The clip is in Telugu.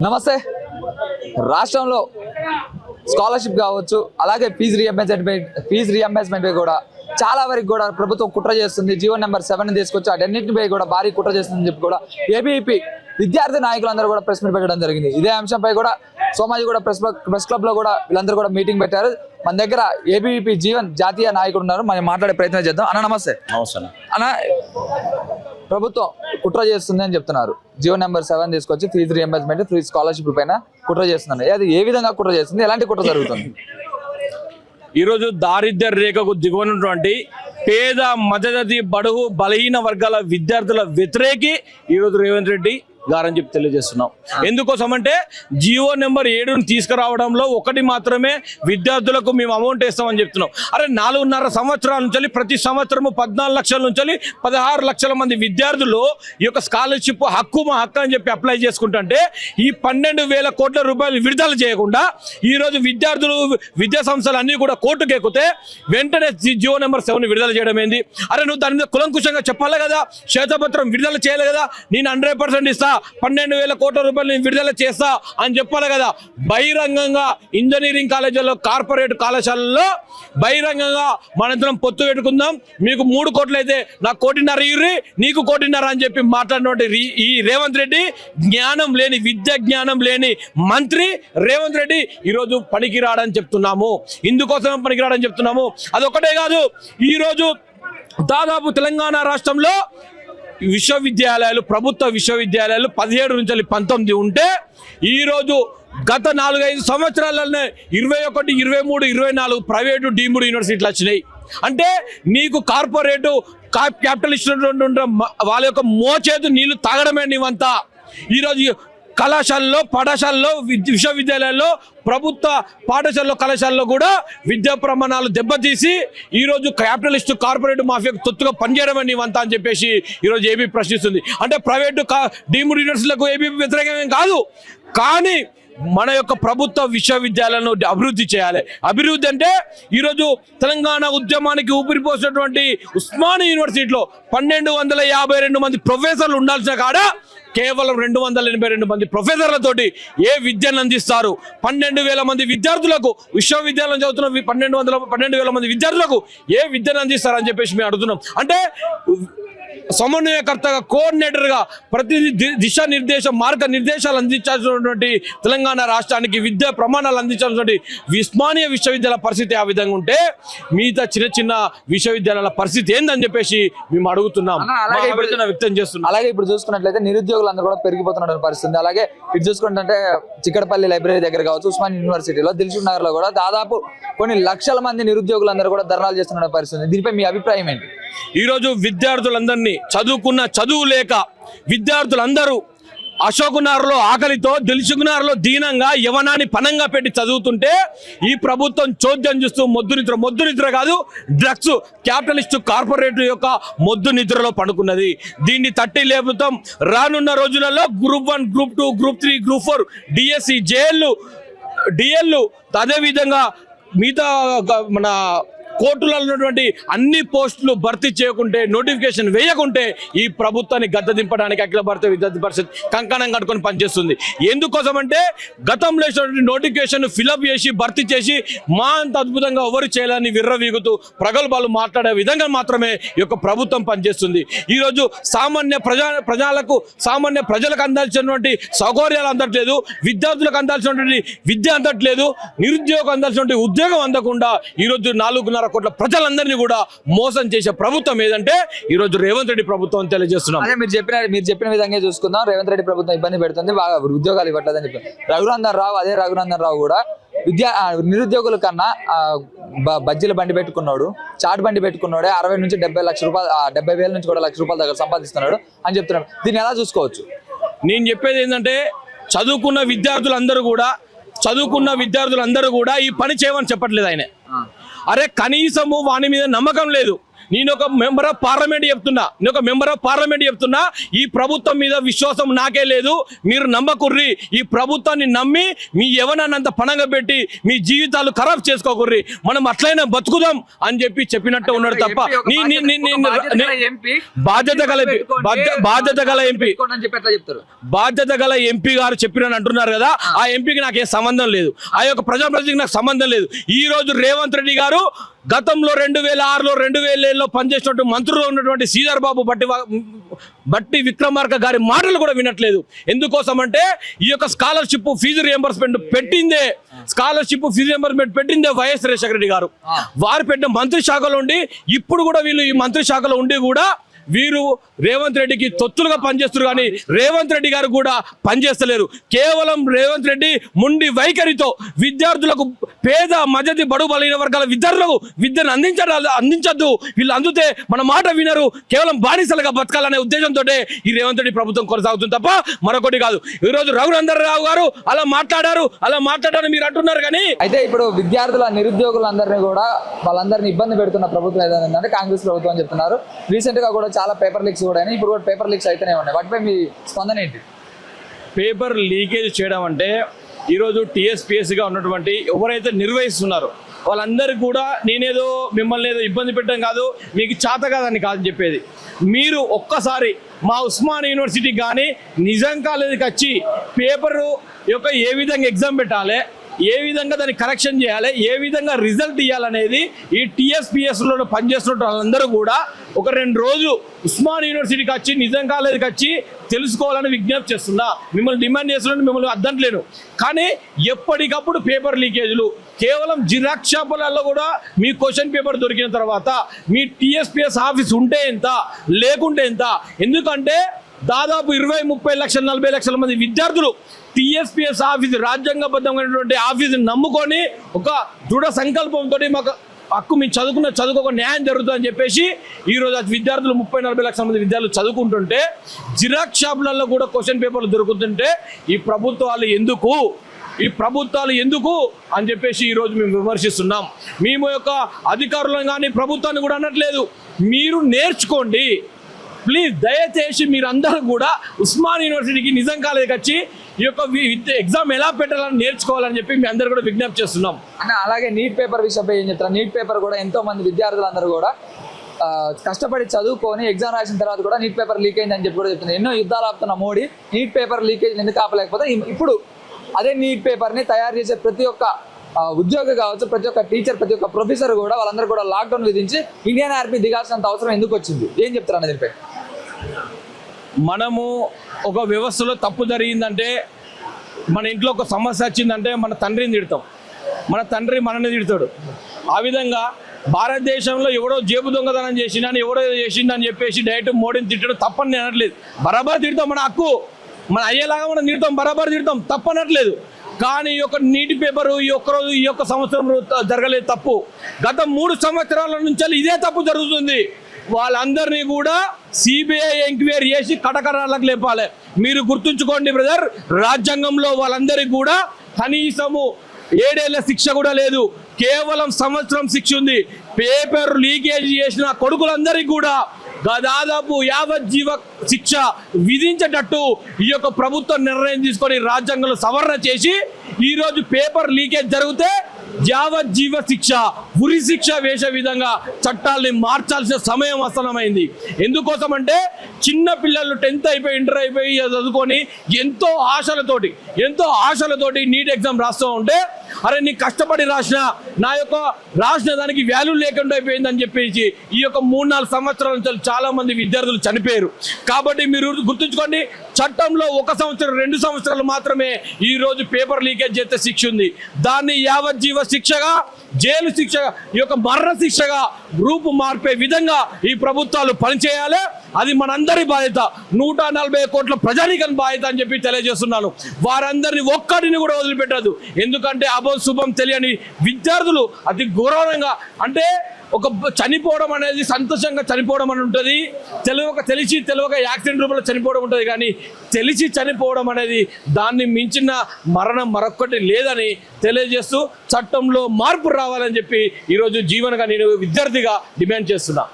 నమస్తే. రాష్ట్రంలో స్కాలర్షిప్ కావచ్చు, అలాగే ఫీజు రీఎంబర్స్మెంట్ కూడా చాలా వరకు కూడా ప్రభుత్వం కుట్ర చేస్తుంది. జీవో నెంబర్ 7 తీసుకొచ్చి అన్నింటిపై కూడా భారీ కుట్ర చేస్తుందని చెప్పి కూడా ఏబీవీపీ విద్యార్థి నాయకులందరూ కూడా ప్రెస్ మీట్ పెట్టడం జరిగింది. ఇదే అంశంపై కూడా సోమాజీ కూడా ప్రెస్ క్లబ్ లో కూడా వీళ్ళందరూ కూడా మీటింగ్ పెట్టారు. మన దగ్గర ఏబీవీపీ జీవన్ జాతీయ నాయకుడు ఉన్నారు, మనం మాట్లాడే ప్రయత్నం చేద్దాం. అన్న నమస్తే. అన్న, ప్రభుత్వం కుట్ర చేస్తుంది అని చెప్తున్నారు. జీవో నెంబర్ 7 తీసుకొచ్చి ఫీజు రీఎంబర్స్మెంట్, ఫ్రీ స్కాలర్షిప్ పైన కుట్ర చేస్తున్నారు. అది ఏ విధంగా కుట్ర చేస్తుంది, ఎలాంటి కుట్ర జరుగుతుంది? ఈరోజు దారిద్ర్య రేఖకు దిగువనటువంటి పేద మధ్యతరగతి బడుగు బలహీన వర్గాల విద్యార్థుల వ్యతిరేకి ఈరోజు రేవంత్ రెడ్డి గారని చెప్పి తెలియజేస్తున్నాం. ఎందుకోసం అంటే జీవో నెంబర్ 7ను తీసుకురావడంలో ఒకటి మాత్రమే విద్యార్థులకు మేము అమౌంట్ వేస్తామని చెప్తున్నాం. అరే 4.5 సంవత్సరాల నుంచి ప్రతి సంవత్సరము 14 లక్షల నుంచి 16 లక్షల మంది విద్యార్థులు ఈ యొక్క స్కాలర్షిప్ హక్కు మా హక్కు అని చెప్పి అప్లై చేసుకుంటుంటే ఈ 12,000 కోట్ల రూపాయలు విడుదల చేయకుండా ఈరోజు విద్యార్థులు విద్యా సంస్థలు అన్నీ కూడా కోర్టుకు ఎక్కితే వెంటనే జీవో నెంబర్ 7 విడుదల చేయడం ఏంది? అరే నువ్వు దాని మీద కులంకుశంగా చెప్పాలి కదా, శ్వేతపత్రం విడుదల చేయాలి కదా, నేను 100% ఇస్తా, 12,000 కోట్ల రూపాయలు విడుదల చేస్తా అని చెప్పాలి కదా. బహిరంగంగా ఇంజనీరింగ్ కాలేజీల్లో, కార్పొరేట్ కళాశాలల్లో బహిరంగంగా మనందరం పొత్తు పెట్టుకుందాం, మీకు 3 కోట్లు అయితే నాకు 1.5 ఇర్రి, నీకు 1.5 అని చెప్పి మాట్లాడినటువంటి ఈ రేవంత్ రెడ్డి జ్ఞానం లేని, విద్య జ్ఞానం లేని మంత్రి రేవంత్ రెడ్డి ఈరోజు పనికిరాడని చెప్తున్నాము. ఇందుకోసం పనికిరాడని చెప్తున్నాము. అదొకటే కాదు, ఈరోజు దాదాపు తెలంగాణ రాష్ట్రంలో విశ్వవిద్యాలయాలు, ప్రభుత్వ విశ్వవిద్యాలయాలు 17 నుంచి 19 ఉంటే ఈరోజు గత 4-5 సంవత్సరాలనే 21, 23, 24 ప్రైవేటు డీమ్డ్ యూనివర్సిటీలు వచ్చినాయి. అంటే నీకు కార్పొరేటు క్యాపిటలిస్ట్ వాళ్ళ యొక్క మోచేతు నీళ్లు తాగడమే నీవంతా. ఈరోజు కళాశాలలో, పాఠశాలలో, విశ్వవిద్యాలయాల్లో, ప్రభుత్వ పాఠశాలలో, కళాశాలలో కూడా విద్యా ప్రమాణాలు దెబ్బతీసి ఈరోజు క్యాపిటలిస్టు కార్పొరేట్ మాఫియాకు తొత్తుగా పనిచేయడమే నీవంతా అని చెప్పేసి ఈరోజు ఏబీ ప్రశ్నిస్తుంది. అంటే ప్రైవేటు డీమ్డ్ యూనివర్సిటీలకు ఏబీ వ్యతిరేకమేం కాదు, కానీ మన యొక్క ప్రభుత్వ విశ్వవిద్యాలయాలను అభివృద్ధి చేయాలి. అభివృద్ధి అంటే ఈరోజు తెలంగాణ ఉద్యమానికి ఊపిరిపోసినటువంటి ఉస్మానియా యూనివర్సిటీలో 1252 మంది ప్రొఫెసర్లు ఉండాల్సిన కాడ కేవలం 282 మంది ప్రొఫెసర్లతోటి ఏ విద్యను అందిస్తారు? 12,000 మంది విద్యార్థులకు, విశ్వవిద్యాలయం చదువుతున్న 12,000 మంది విద్యార్థులకు ఏ విద్యను అందిస్తారని చెప్పేసి మేము అడుగుతున్నాం. అంటే సమన్వయకర్తగా, కోఆర్డినేటర్గా ప్రతి మార్గ నిర్దేశాలు అందించాల్సినటువంటి తెలంగాణ రాష్ట్రానికి విద్యా ప్రమాణాలు అందించాల్సినటువంటి ఉస్మానియా విశ్వవిద్యాలయ పరిస్థితి ఆ విధంగా ఉంటే మిగతా చిన్న విశ్వవిద్యాలయాల పరిస్థితి ఏందని చెప్పేసి మేము అడుగుతున్నాం, వ్యక్తం చేస్తున్నాం. అలాగే ఇప్పుడు చూసుకున్నట్లయితే నిరుద్యోగులందరూ కూడా పెరిగిపోతున్న పరిస్థితి. అలాగే ఇటు చూసుకుంటే చిక్కడపల్లి లైబ్రరీ దగ్గర కావచ్చు, ఉస్మానియా యూనివర్సిటీలో, దిల్సుఖ్ నగర్ లో కూడా దాదాపు కొన్ని లక్షల మంది నిరుద్యోగులందరూ కూడా ధర్నాలు చేస్తున్న పరిస్థితి. దీనిపై మీ అభిప్రాయం ఏంటి? ఈరోజు విద్యార్థులందరినీ చదువు లేక విద్యార్థులందరూ అశోక్ నగర్లో ఆకలితో, దిల్సుఖ్ నగర్లో దీనంగా యవనాన్ని పనంగా పెట్టి చదువుతుంటే ఈ ప్రభుత్వం చోద్యం చూస్తూ మొద్దు నిద్ర కాదు, డ్రగ్స్ క్యాపిటలిస్టు కార్పొరేట్ యొక్క మొద్దు నిద్రలో పడుకున్నది. దీన్ని తట్టి లేపుతాం. రానున్న రోజులలో Group 1, Group 2, Group 3, Group 4, DSC, డిఎల్లు, అదేవిధంగా మిగతా మన కోర్టులలో ఉన్నటువంటి అన్ని పోస్టులు భర్తీ చేయకుంటే, నోటిఫికేషన్ వేయకుంటే ఈ ప్రభుత్వాన్ని గద్దె దింపడానికి అఖిల భారత విద్యార్థి పరిషత్ కంకణం కట్టుకొని పనిచేస్తుంది. ఎందుకోసం అంటే గతంలో నోటిఫికేషన్ ఫిలప్ చేసి భర్తీ చేసి మా అంత అద్భుతంగా ఎవరు చేయాలని విర్రవీగుతూ ప్రగల్భాలు మాట్లాడే విధంగా మాత్రమే ఈ యొక్క ప్రభుత్వం పనిచేస్తుంది. ఈరోజు సామాన్య ప్రజలకు అందాల్సినటువంటి సౌకర్యాలు అందట్లేదు, విద్యార్థులకు అందాల్సినటువంటి విద్య అందట్లేదు, నిరుద్యోగం అందాల్సినటువంటి ఉద్యోగం అందకుండా ఈరోజు 4.5 కోట్ల ప్రజలందరినీ కూడా మోసం చేసే ప్రభుత్వం ఏదంటే ఈరోజు రేవంత్ రెడ్డి ప్రభుత్వం తెలియజేస్తున్నాం. అదే మీరు చెప్పిన విధంగా చూసుకుందాం. రేవంత్ రెడ్డి ప్రభుత్వం ఇబ్బంది పెడుతుంది, బాగా ఉద్యోగాలు ఇవ్వట్లేదని చెప్పి రఘునందన్ రావు కూడా నిరుద్యోగుల కన్నా బజ్జీల బండి పెట్టుకున్నాడు, చాట్ బండి పెట్టుకున్నాడే 60 నుంచి 70 లక్షల రూపాయలు, 70,000 నుంచి కూడా 1 లక్ష రూపాయల దగ్గర సంపాదిస్తున్నాడు అని చెప్తున్నాడు. దీన్ని ఎలా చూసుకోవచ్చు? నేను చెప్పేది ఏంటంటే చదువుకున్న విద్యార్థులందరూ కూడా ఈ పని చేయమని చెప్పట్లేదు ఆయన. అరే కనీసము వాని మీద నమ్మకం లేదు. నేను ఒక మెంబర్ ఆఫ్ పార్లమెంట్ చెప్తున్నా ఈ ప్రభుత్వం మీద విశ్వాసం నాకే లేదు, మీరు నమ్మకుర్రి. ఈ ప్రభుత్వాన్ని నమ్మి మీ ఎవరన్నంత పణంగా పెట్టి మీ జీవితాలు ఖరాబ్ చేసుకోకుర్రి, మనం అట్లయినా బతుకుదాం అని చెప్పినట్టు ఉన్నాడు తప్ప బాధ్యత గల ఎంపీ గారు చెప్పినని అంటున్నారు కదా, ఆ ఎంపీకి నాకేం సంబంధం లేదు, ఆ యొక్క ప్రజాప్రతినిధికి నాకు సంబంధం లేదు. ఈ రోజు రేవంత్ రెడ్డి గారు గతంలో 2006లో 2007లో పనిచేసినట్టు మంత్రులు ఉన్నటువంటి శ్రీధర్ బాబు బట్టి విక్రమార్క గారి మాటలు కూడా వినట్లేదు. ఎందుకోసం అంటే ఈ యొక్క స్కాలర్షిప్ ఫీజు రియంబర్స్మెంట్ పెట్టిందే వైఎస్ రాజశేఖర రెడ్డి గారు. వారు పెట్టిన మంత్రి శాఖలో ఉండి ఇప్పుడు కూడా వీళ్ళు ఈ మంత్రి శాఖలో ఉండి కూడా వీరు రేవంత్ రెడ్డికి తొత్తులుగా పనిచేస్తారు, కానీ రేవంత్ రెడ్డి గారు కూడా పనిచేస్తలేరు. కేవలం రేవంత్ రెడ్డి వైఖరితో విద్యార్థులకు, పేద మధ్యది బడుగు బలహీన వర్గాల విద్యార్థులకు విద్యను అందించద్దు, వీళ్ళు అందుతే మన మాట వినరు, కేవలం బానిసలుగా బతకాలనే ఉద్దేశంతో ఈ రేవంత్ రెడ్డి ప్రభుత్వం కొనసాగుతుంది తప్ప మరొకటి కాదు. ఈరోజు రఘునందన్ రావు గారు అలా మాట్లాడారని మీరు అంటున్నారు. కానీ అయితే ఇప్పుడు విద్యార్థుల నిరుద్యోగులందరినీ కూడా వాళ్ళందరినీ ఇబ్బంది పెడుతున్న ప్రభుత్వం ఏదైనా కాంగ్రెస్ ప్రభుత్వం అని చెప్తున్నారు. రీసెంట్ గా కూడా చాలా పేపర్ లీక్స్ కూడా అయినాయి, ఇప్పుడు కూడా పేపర్ లీక్స్ అయితేనే ఉన్నాయి. వాటిపై మీ స్పందన ఏంటి? పేపర్ లీకేజ్ చేయడం అంటే ఈరోజు టీఎస్పీఎస్సీగా ఉన్నటువంటి ఎవరైతే నిర్వహిస్తున్నారో వాళ్ళందరికీ కూడా నేనేదో మిమ్మల్ని ఏదో ఇబ్బంది పెట్టడం కాదు, మీకు చేత కాదని కాదు చెప్పేది. మీరు ఒక్కసారి మా ఉస్మాన్ యూనివర్సిటీకి కానీ నిజాం కాలేజీకి వచ్చి పేపరు యొక్క ఏ విధంగా ఎగ్జామ్ పెట్టాలి, ఏ విధంగా దాన్ని కరెక్షన్ చేయాలి, ఏ విధంగా రిజల్ట్ ఇవ్వాలనేది ఈ టీఎస్పీఎస్లో పనిచేస్తున్న వాళ్ళందరూ కూడా ఒక 2 రోజులు ఉస్మాన్ యూనివర్సిటీకి వచ్చి నిజాం కాలేజీకి వచ్చి తెలుసుకోవాలని విజ్ఞప్తి చేస్తున్నా. మిమ్మల్ని డిమాండ్ చేస్తున్నా, మిమ్మల్ని అద్దంటలేను. కానీ ఎప్పటికప్పుడు పేపర్ లీకేజీలు, కేవలం జిరాక్స్ షాపులలో కూడా మీ క్వశ్చన్ పేపర్ దొరికిన తర్వాత మీ టీఎస్పీఎస్ ఆఫీస్ ఉంటే ఎంత, లేకుంటే ఎంత. ఎందుకంటే దాదాపు 20-30 లక్షల 40 లక్షల మంది విద్యార్థులు టీఎస్పీఎస్ ఆఫీస్, రాజ్యాంగబద్ధమైనటువంటి ఆఫీసుని నమ్ముకొని ఒక దృఢ సంకల్పంతో మాకు హక్కు మేము చదువుకు ఒక న్యాయం జరుగుతుందని చెప్పేసి ఈరోజు విద్యార్థులు 30-40 లక్షల మంది విద్యార్థులు చదువుకుంటుంటే జిరాక్స్ షాపులలో కూడా క్వశ్చన్ పేపర్లు దొరుకుతుంటే ఈ ప్రభుత్వాలు ఎందుకు అని చెప్పేసి ఈరోజు మేము విమర్శిస్తున్నాం. మేము యొక్క అధికారులను కానీ ప్రభుత్వాన్ని కూడా అనట్లేదు, మీరు నేర్చుకోండి ప్లీజ్. దయచేసి మీరందరూ కూడా ఉస్మాన్ యూనివర్సిటీకి నిజాం కాలేజీకి వచ్చి ఈ యొక్క ఎగ్జామ్ ఎలా పెట్టాలని నేర్చుకోవాలని చెప్పి మీ అందరూ కూడా విజ్ఞప్తి చేస్తున్నాం. అన్న అలాగే నీట్ పేపర్ విషయంపై ఏం చెప్తారు? నీట్ పేపర్ కూడా ఎంతో మంది విద్యార్థులందరూ కూడా కష్టపడి చదువుకొని ఎగ్జామ్ రాసిన తర్వాత కూడా నీట్ పేపర్ లీక్ అయిందని చెప్పి కూడా చెప్తున్నారు. ఎన్నో యుద్ధాలు ఆపుతున్న మోడీ నీట్ పేపర్ లీకేజ్ ఎందుకు ఆపలేకపోతే ఇప్పుడు అదే నీట్ పేపర్ని తయారు చేసే ప్రతి ఒక్క ఉద్యోగి కావచ్చు, ప్రతి ఒక్క టీచర్, ప్రతి ఒక్క ప్రొఫెసర్ కూడా వాళ్ళందరూ కూడా లాక్డౌన్ విధించి ఇండియన్ ఆర్మీ దిగాల్సినంత అవసరం ఎందుకు వచ్చింది? ఏం చెప్తారు అన్న దీనిపై? మనము ఒక వ్యవస్థలో తప్పు జరిగిందంటే, మన ఇంట్లో ఒక సమస్య వచ్చిందంటే మన తండ్రిని తిడతాం, మన తండ్రి మనల్ని తిడతాడు. ఆ విధంగా భారతదేశంలో ఎవడో జేబు దొంగతనం చేసిందని, ఎవడో చేసిందని చెప్పేసి డైరెక్ట్ మోడీని తిట్టడం తప్పని నేను అనట్లేదు. బరాబర్ తిడతాం, మన హక్కు, మన అయ్యేలాగా మనం తిడతాం, బరాబర్ తిడతాం, తప్పనట్లేదు. కానీ ఈ యొక్క నీటి పేపరు ఈ ఒక్కరోజు ఈ యొక్క సంవత్సరం జరగలేదు తప్పు. గత 3 సంవత్సరాల నుంచి ఇదే తప్పు జరుగుతుంది. వాళ్ళందరినీ కూడా సిబిఐ ఎంక్వైరీ చేసి కటకరాలకు లేపాలి. మీరు గుర్తుంచుకోండి బ్రదర్, రాజ్యాంగంలో వాళ్ళందరికీ కూడా కనీసము 7 ఏళ్ల శిక్ష కూడా లేదు, కేవలం సంవత్సరం శిక్ష ఉంది. పేపర్ లీకేజ్ చేసిన కొడుకులందరికీ కూడా దాదాపు యావజ్జీవ శిక్ష విధించేటట్టు ఈ యొక్క ప్రభుత్వం నిర్ణయం తీసుకొని రాజ్యాంగంలో సవరణ చేసి ఈరోజు పేపర్ లీకేజ్ జరిగితే యావజ్జీవ శిక్ష, ఉరి శిక్ష వేసే విధంగా చట్టాలని మార్చాల్సిన సమయం ఆసన్నమైంది. ఎందుకోసం అంటే చిన్న పిల్లలు 10th అయిపోయి ఇంటర్ అయిపోయి చదువుకొని ఎంతో ఆశలతోటి నీట్ ఎగ్జామ్ రాస్తూ ఉంటే, అరే నీ కష్టపడి రాసిన దానికి వాల్యూ లేకుండా అయిపోయిందని చెప్పేసి ఈ యొక్క 3-4 సంవత్సరాల నుంచి చాలా మంది విద్యార్థులు చనిపోయారు. కాబట్టి మీరు గుర్తుంచుకోండి, చట్టంలో 1 సంవత్సరం 2 సంవత్సరాలు మాత్రమే ఈ రోజు పేపర్ లీకేజ్ చేస్తే శిక్ష ఉంది. దాన్ని యావజ్జీవ శిక్షగా, జైలు శిక్షగా, ఈ యొక్క మరణ శిక్షగా రూపు మార్పే విధంగా ఈ ప్రభుత్వాలు పనిచేయాలి. అది మనందరి బాధ్యత, 140 కోట్ల ప్రజానీకం బాధ్యత అని చెప్పి తెలియజేస్తున్నాను. వారందరినీ ఒక్కడిని కూడా వదిలిపెట్టదు. ఎందుకంటే శుభం తెలియని విద్యార్థులు అతి గౌరవంగా, అంటే ఒక చనిపోవడం అనేది సంతోషంగా చనిపోవడం అని ఉంటుంది, తెలిసి తెలియక యాక్సిడెంట్ రూపంలో చనిపోవడం ఉంటుంది. కానీ తెలిసి చనిపోవడం అనేది దాన్ని మించిన మరణం మరొక్కటి లేదని తెలియజేస్తూ చట్టంలో మార్పు రావాలని చెప్పి ఈరోజు జీవనగా నేను విద్యార్థిగా డిమాండ్ చేస్తున్నా.